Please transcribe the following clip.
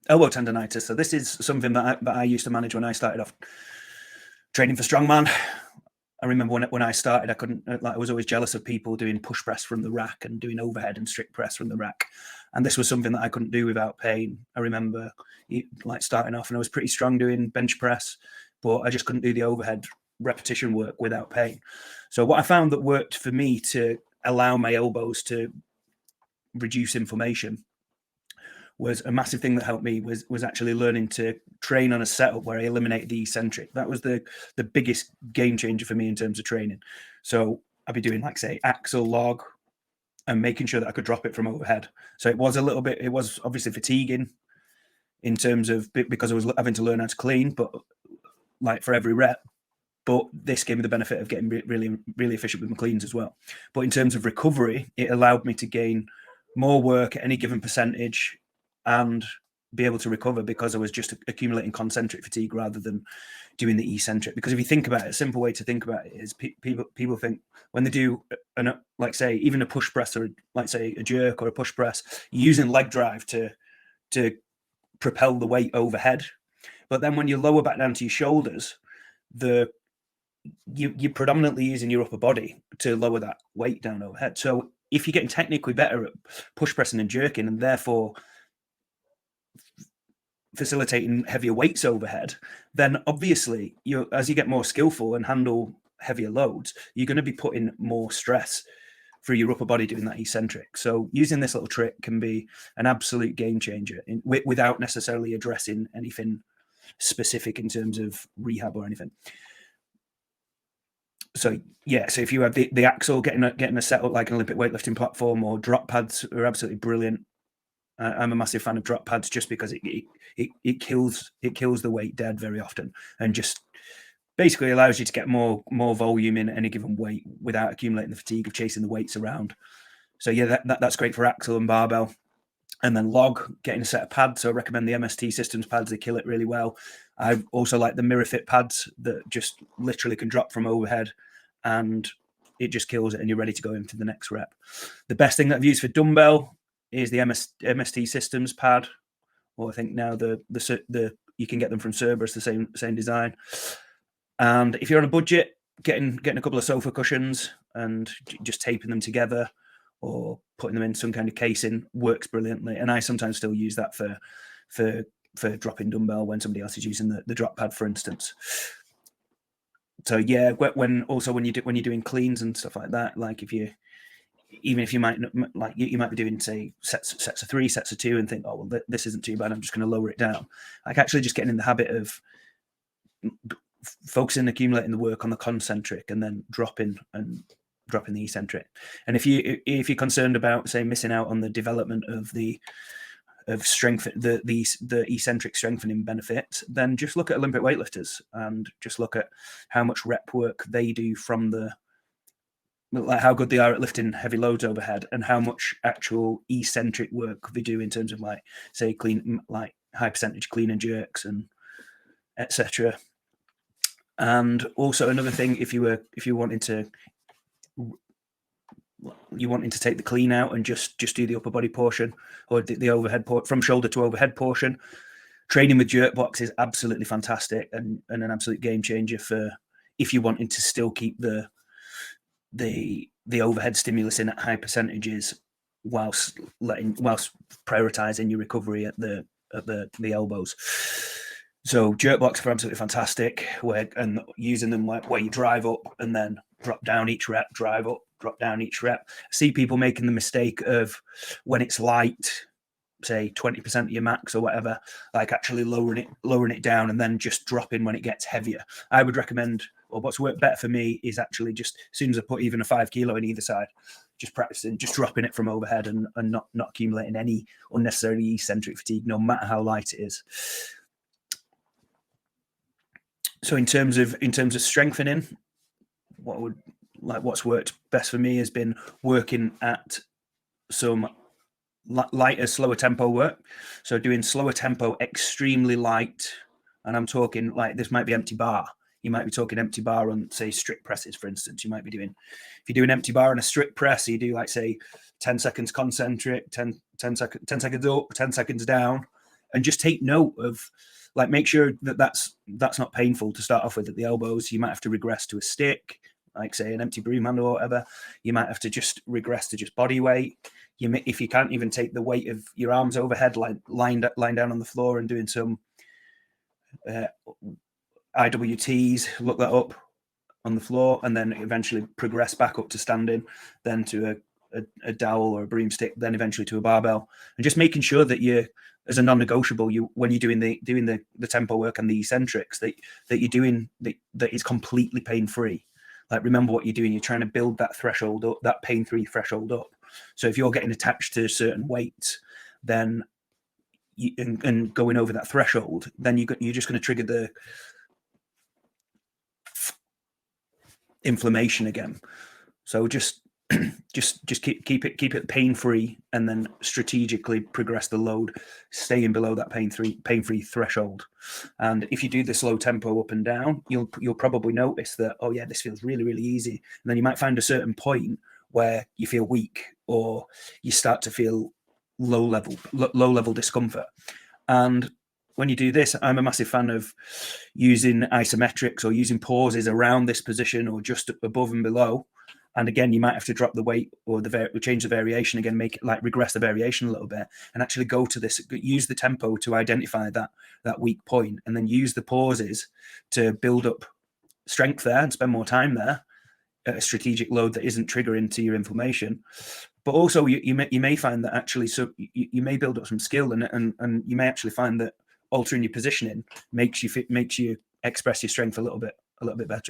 elbow tendonitis. So this is something that I used to manage when I started off training for Strongman. I remember when I started, I couldn't, like, I was always jealous of people doing push press from the rack and doing overhead and strict press from the rack. And this was something that I couldn't do without pain. I remember like starting off, and I was pretty strong doing bench press, but I just couldn't do the overhead repetition work without pain. So what I found that worked for me to allow my elbows to reduce inflammation was a massive thing that helped me was actually learning to train on a setup where I eliminated the eccentric. That was the biggest game changer for me in terms of training. So I'd be doing, like, say, axle log and making sure that I could drop it from overhead. So it was obviously fatiguing in terms of, because I was having to learn how to clean, but like for every rep. But this gave me the benefit of getting really, really efficient with my cleans as well. But in terms of recovery, it allowed me to gain more work at any given percentage and be able to recover, because I was just accumulating concentric fatigue rather than doing the eccentric. Because if you think about it, a simple way to think about it is people think when they do like, say, even a push press, or like, say, a jerk or a push press, using leg drive to propel the weight overhead. But then when you lower back down to your shoulders, you're predominantly using your upper body to lower that weight down overhead. So if you're getting technically better at push pressing and jerking, and therefore facilitating heavier weights overhead, then obviously as you get more skillful and handle heavier loads, you're going to be putting more stress through your upper body doing that eccentric. So using this little trick can be an absolute game changer without necessarily addressing anything specific in terms of rehab or anything. So yeah, so if you have the axle, getting a setup like an Olympic weightlifting platform, or drop pads are absolutely brilliant. I'm a massive fan of drop pads, just because it kills the weight dead very often, and just basically allows you to get more volume in any given weight without accumulating the fatigue of chasing the weights around. So yeah, that's great for axle and barbell. And then log, getting a set of pads. So I recommend the MST Systems pads. They kill it really well. I also like the Mirror Fit pads that just literally can drop from overhead, and it just kills it, and you're ready to go into the next rep. The best thing that I've used for dumbbell is the MST Systems pad, or I think now the you can get them from Cerberus, the same design. And if you're on a budget, getting a couple of sofa cushions and just taping them together, or putting them in some kind of casing, works brilliantly. And I sometimes still use that for dropping dumbbell when somebody else is using the drop pad, for instance. So yeah, when you're doing cleans and stuff like that, like even if you might be doing, say, sets of 3, sets of 2, and think, oh well, this isn't too bad, I'm just going to lower it down. Like, actually just getting in the habit of focusing, accumulating the work on the concentric, and then dropping the eccentric. And if you're concerned about, say, missing out on the development of the eccentric strengthening benefits, then just look at Olympic weightlifters and just look at how much rep work they do from like how good they are at lifting heavy loads overhead, and how much actual eccentric work they do in terms of, like, say, clean, like high percentage clean and jerks and etc. And also another thing, if you wanted to take the clean out and just do the upper body portion, or the overhead from shoulder to overhead portion, training with jerk blocks is absolutely fantastic, and an absolute game changer for if you're wanting to still keep the overhead stimulus in at high percentages whilst prioritizing your recovery at the elbows. So jerk blocks are absolutely fantastic, and using them where you drive up and then drop down each rep, drive up, drop down each rep. I see people making the mistake of, when it's light, say 20% of your max or whatever, like actually lowering it down and then just dropping when it gets heavier. I would recommend, or what's worked better for me, is actually just, as soon as I put even a 5 kilo in either side, just practicing, just dropping it from overhead and not accumulating any unnecessary eccentric fatigue, no matter how light it is. So in terms of strengthening, what's worked best for me has been working at some lighter, slower tempo work. So doing slower tempo, extremely light, and I'm talking, like, this might be empty bar. You might be talking empty bar on, say, strict presses, for instance. You might be doing, if you do an empty bar on a strict press, you do, like, say, 10 seconds concentric, 10 seconds up, 10 seconds down, and just take note of, like, make sure that that's not painful to start off with at the elbows. You might have to regress to a stick, like say an empty broom handle or whatever. You might have to just regress to just body weight. If you can't even take the weight of your arms overhead, like lying down on the floor and doing some IWTs, look that up on the floor, and then eventually progress back up to standing, then to a dowel or a broomstick, then eventually to a barbell, and just making sure that you, as a non-negotiable, when you're doing the tempo work and the eccentrics, that you're doing that is completely pain-free. Like, remember what you're doing. You're trying to build that threshold up, that pain-free threshold up. So if you're getting attached to certain weights, then and going over that threshold, then you're just going to trigger the inflammation again. So just keep it pain-free, and then strategically progress the load, staying below that pain-free threshold. And if you do the slow tempo up and down, you'll probably notice that, oh yeah, this feels really, really easy. And then you might find a certain point where you feel weak, or you start to feel low level discomfort. And when you do this, I'm a massive fan of using isometrics or using pauses around this position or just above and below. And again, you might have to drop the weight or change the variation again, make it like regress the variation a little bit, and actually go to this, use the tempo to identify that weak point, and then use the pauses to build up strength there and spend more time there at a strategic load that isn't triggering to your inflammation. But also you may find that actually, so you may build up some skill, and you may actually find that altering your positioning makes you express your strength a little bit better.